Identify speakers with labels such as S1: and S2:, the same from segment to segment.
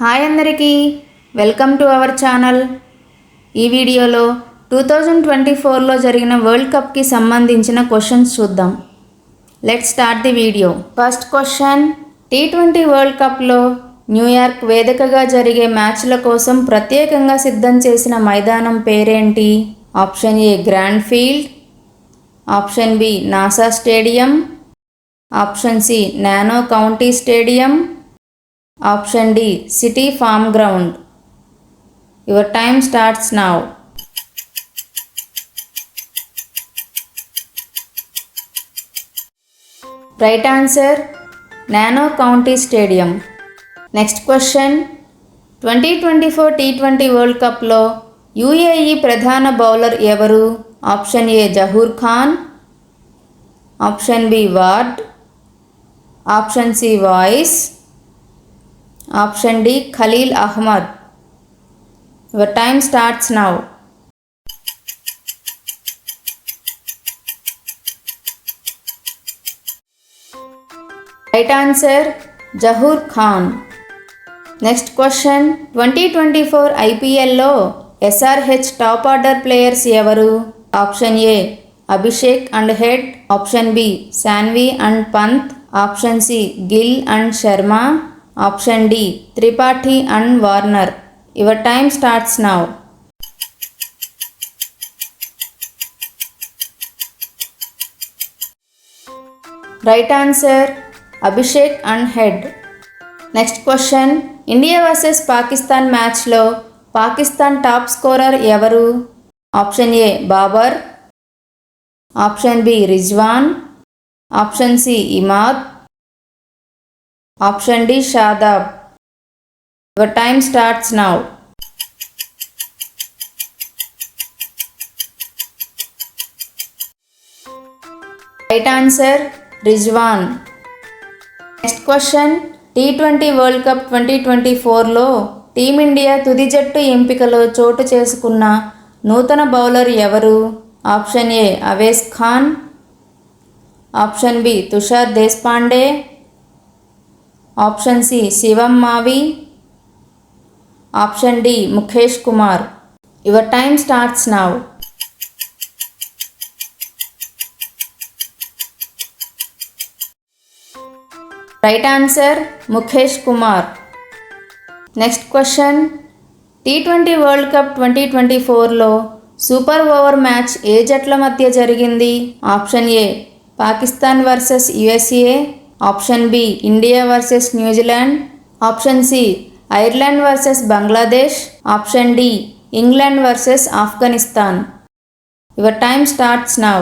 S1: Hi అందరికీ, welcome to our channel. ఈ వీడియోలో 2024లో జరిగిన వరల్డ్ కప్కి సంబంధించిన క్వశ్చన్స్ చూద్దాం. Let's start the video. First question, T20 world కప్లో న్యూయార్క్ వేదికగా జరిగే మ్యాచ్ల కోసం ప్రత్యేకంగా సిద్ధం చేసిన మైదానం పేరేంటి? Option A grand field, option B Nassau stadium, option C nano county stadium, option D city farm ground. Your time starts now. Right answer nano county stadium. Next question, 2024 T20 world కప్లో UAE ప్రధాన bowler ఎవరు? Option A Zahoor Khan, option B Ward, option C voice, option D Khaleel Ahmed. Your time starts now. Right answer Zahoor Khan. Next question, 2024 ఐపీఎల్లో SRH top order players ఎవరు? Option A Abhishek and Head, option B శాన్వి and Pant, option C Gill and Sharma, option D Tripathi and Warner. Your time starts now. Right answer Abhishek and Head. Next question, India versus Pakistan మ్యాచ్లో Pakistan top scorer ఎవరు? Option A Babar, option B Rizwan, option C Imad, option D Shadab. Your time starts now. Right answer Rizwan. Next question, T20 world cup 2024లో team India తుది జట్టు ఎంపికలో చోటు చేసుకున్న నూతన bowler ఎవరు? Option A Avesh Khan, option B Tushar Deshpande, option C Shivam Mavi, option D Mukesh Kumar. Your time starts now. Right answer Mukesh Kumar. Next question, T20 world cup 2024లో super over match ఏ జట్ల మధ్య జరిగింది? Option A Pakistan versus USA, option B India versus New Zealand, option C Ireland versus Bangladesh, option D England versus Afghanistan. Your time starts now.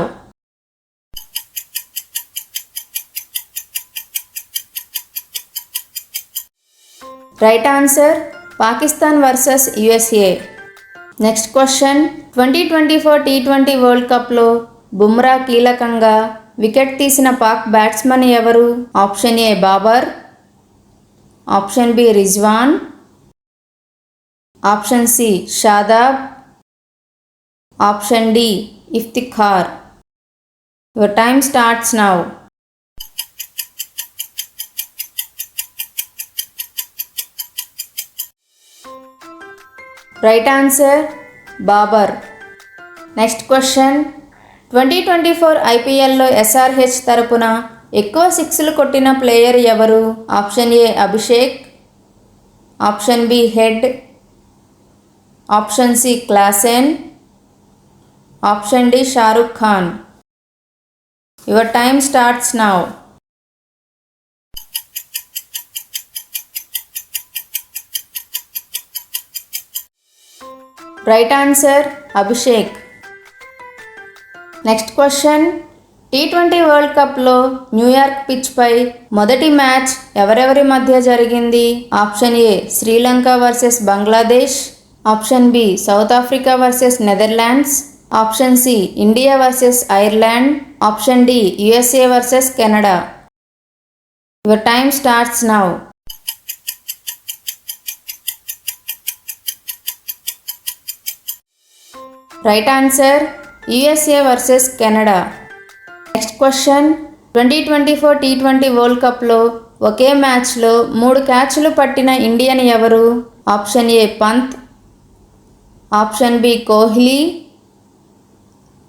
S1: Right answer Pakistan versus USA. Next question, 2024 T20 world కప్లో బుమ్రా కీలకంగా wicket తీసిన Pak batsman ఎవరు? Option A Babar, option B Rizwan, option C Shadab, option D Iftikhar. Your time starts now. Right answer Babar. Next question, 2024 ఐపీఎల్లో SRH తరపున ఎక్కువ సిక్స్లు కొట్టిన player ఎవరు? Option A Abhishek, option B Head, option C Klaasen, option D Shahrukh Khan. Your time starts now. Right answer Abhishek. Next question, T20 world కప్లో New York పిచ్పై మొదటి match ఎవరెవరి మధ్య జరిగింది? Option A Sri Lanka versus Bangladesh, option B South Africa versus Netherlands, option C India versus Ireland, option D USA versus Canada. Your time starts now. Right answer USA versus Canada. Next question, 2024 T20 world కప్లో ఒకే మ్యాచ్లో 3 క్యాచ్లు పట్టిన Indian ఎవరు? Option A Pant, option B Kohli,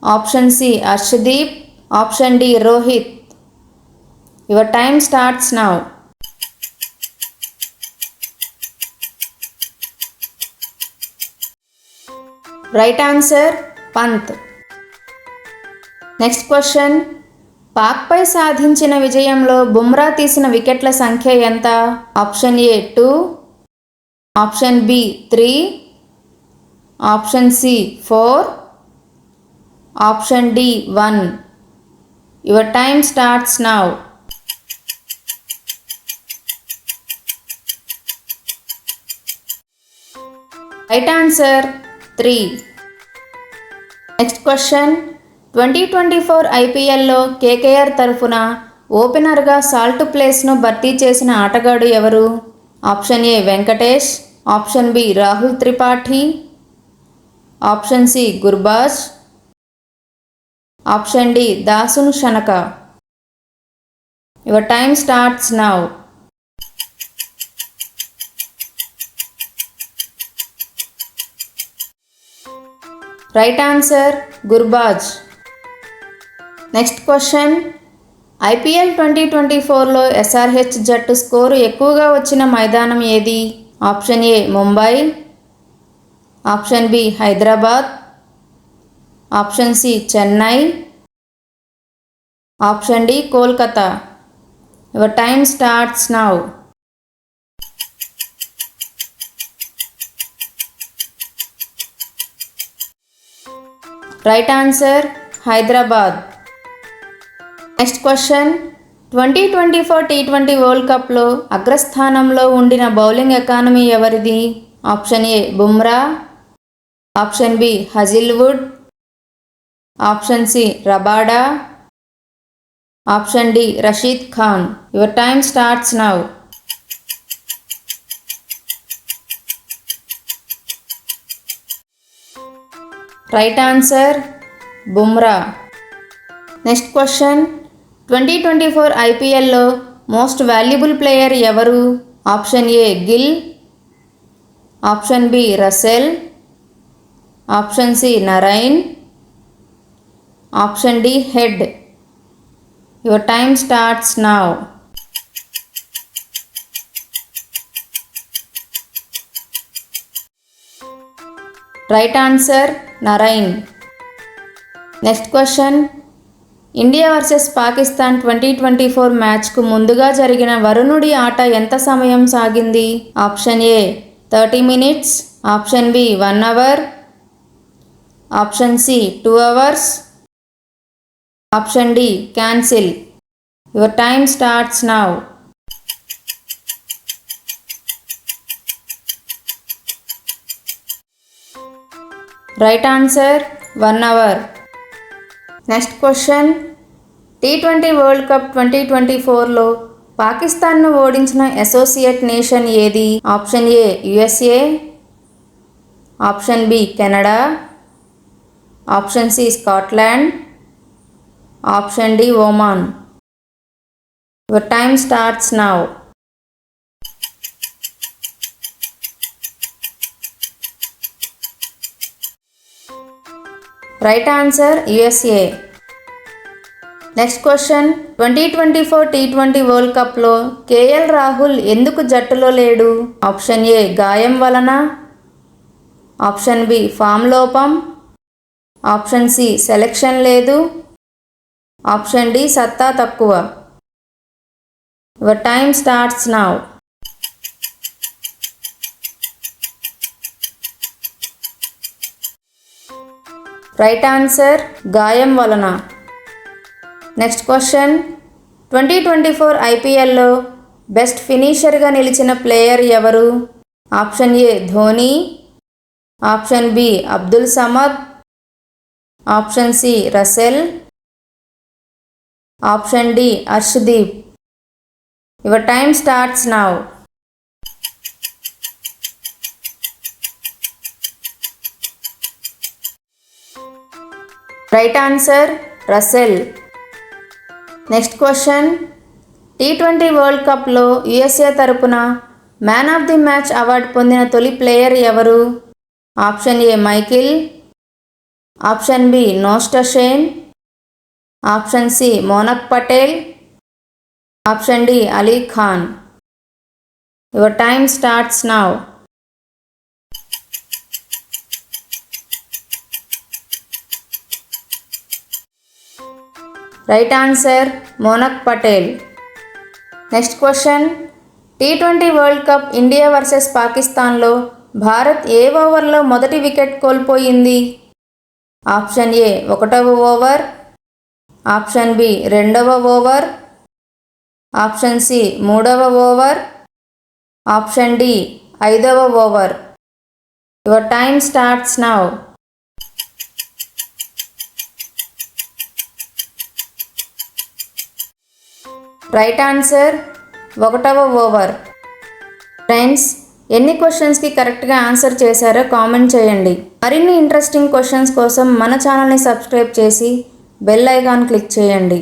S1: option C Harshdeep, option D Rohit. Your time starts now. Right answer Pant. Next question. పాక్పై సాధించిన విజయంలో బుమ్రా తీసిన వికెట్ల సంఖ్య ఎంత? Option A 2, option B 3, option C 4, option D 1. Your time starts now. Right answer 3. Next question. 2024 ఐపీఎల్లో KKR తరఫున ఓపెనర్గా సాల్ట్ ప్లేస్ను భర్తీ చేసిన ఆటగాడు ఎవరు? Option A Venkatesh, option B Rahul Tripathi, option C Gurbaz, option D Dasun Shanaka. Your time starts now. Right answer Gurbaz. Next question. IPL 2024లో SRH జట్టు score ఎక్కువగా వచ్చిన మైదానం ఏది? Option A Mumbai, option B Hyderabad, option C Chennai, option D Kolkata. Your time starts now. Right answer Hyderabad. Next question. 2024 టీ20 world కప్లో అగ్రస్థానంలో ఉండిన బౌలింగ్ ఎకానమీ ఎవరిది? Option A Bumrah, option B Hazlewood, option C Rabada, option D Rashid Khan. Your time starts now. Right answer Bumrah. Next question. 2024 ఐపీఎల్లో most valuable player ఎవరు? Option A Gill, option B Russell, option C Narine, option D Head. Your time starts now. Right answer Narine. Next question. India versus Pakistan 2024 మ్యాచ్కు ముందుగా జరిగిన వరుణుడి ఆట ఎంత సమయం సాగింది? Option A 30 minutes, option B 1 hour, option C 2 hours, option D cancel. Your time starts now. Right answer 1 hour. Next question. టీ20 world cup 2024లో పాకిస్తాన్ను ఓడించిన అసోసియేట్ నేషన్ ఏది? Option A USA, option B Canada, option C Scotland, option D Oman. Your time starts now. Right answer USA. Next question. 2024 టీ20 world కప్లో కేఎల్ రాహుల్ ఎందుకు జట్టులో లేడు? ఆప్షన్ ఏ గాయం వలన, ఆప్షన్ బి ఫామ్ లోపం, ఆప్షన్ సి సెలెక్షన్ లేదు, ఆప్షన్ డి సత్తా తక్కువ. Your time starts now. Right answer గాయం వలన. Next question. 2024 ఐపీఎల్లో బెస్ట్ ఫినిషర్గా నిలిచిన ప్లేయర్ ఎవరు? Option A Dhoni, option B Abdul Samad, option C Russell, option D Harshdeep. Your time starts now. Right answer Russell. Next question. T20 world కప్లో USA తరపున man of the match award పొందిన తొలి player ఎవరు? Option A Michael, option B నోస్టషేన్, option C Monank Patel, option D Ali Khan. Your time starts now. Right answer Monank Patel. Next question. T20 world cup India versus పాకిస్తాన్లో భారత్ ఏ ఓవర్లో మొదటి wicket కోల్పోయింది? ఆప్షన్ ఏ 1వ over, option B 2వ ఓవర్, ఆప్షన్ సి 3వ over, option D 5వ over. Your time starts now. Right answer 1వ over. Friends, ఎన్ని క్వశ్చన్స్కి కరెక్ట్గా ఆన్సర్ చేశారో కామెంట్ చేయండి. మరిన్ని ఇంట్రెస్టింగ్ క్వశ్చన్స్ కోసం మన ఛానల్ని సబ్స్క్రైబ్ చేసి బెల్ ఐకాన్ క్లిక్ చేయండి.